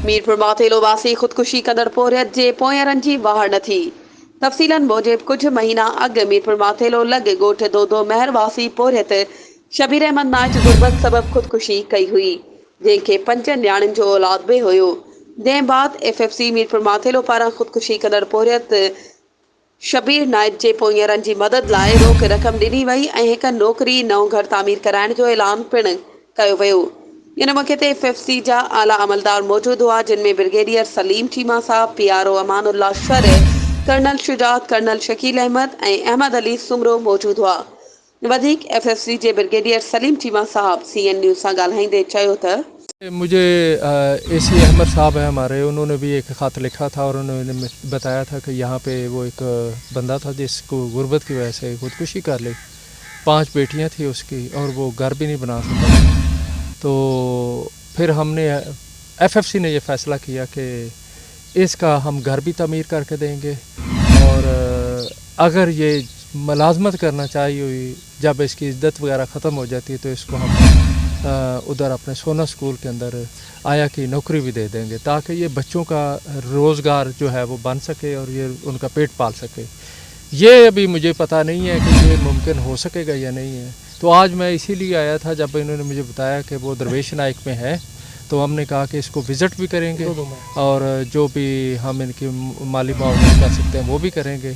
मीरपुर माथेलो वासी खुदकुशी कंदड़ पोरियत जे पोयरनि जी वाह न थी। तफ़सीलन मूजिब कुछ महीना अॻु मीरपुर माथेलो लॻ ॻोठ दोदो महर वासी पोरियत शबीर अहमद नाच गुरबत सबब खुदकुशी कई हुई, जंहिंखे 5 न्याणियुनि जो औलाद बि हुयो। जंहिं बाद FFC मीरपुर माथेलो पारां खुदकुशी कंदड़ पोरियत शबीर नाइट जे पोयरनि जी मदद लाइ रोक रक़म ॾिनी वई ऐं हिक नौकरी नओं घर तामीर कराइण जो ऐलान पिणु कयो वियो। इन मौक़े ते FFC जा आला अमलदार मौजूदु हुआ, जिन में ब्रिगेडियर सलीम चीमा साहब, PRO Amanullah Shar, colonel Shujaat, colonel Shakeel Ahmed ऐं अहमद अली सुमरो मौजूदु हुआ। वधीक FFC जे ब्रिगेडियर सलीम चीमा साहब CN न्यूज़ सां ॻाल्हाईंदे चयो त मुझे AC अहमद साहब है हमारे, उन्होंने भी एक ख़त लिखा था और उन्होंने बताया था कि यहाँ पे वो एक बंदा था जिसको गुर्बत की वजह से खुदकुशी कर ली। 5 बेटियाँ थी उसकी और वो घर भी नहीं बना सका। तो फिर हमने FFC ने ये फ़ैसला किया कि इसका हम घर भी तमीर करके देंगे और अगर ये मुलाजमत करना चाहिए हुई, जब इसकी इज्जत वगैरह ख़त्म हो जाती है तो इसको हम उधर अपने सोना स्कूल के अंदर आया की नौकरी भी दे देंगे, ताकि ये बच्चों का रोज़गार जो है वो बन सके और ये उनका पेट पाल सके। ये अभी मुझे पता नहीं है कि ये मुमकिन हो सकेगा या नहीं है। तो आज मैं इसीलिए आया था, जब इन्होंने मुझे बताया कि वो दरवेश नाइक में है, तो हमने कहा कि इसको विज़िट भी करेंगे और जो भी हम इनकी माली मुआवजा कर सकते हैं वो भी करेंगे।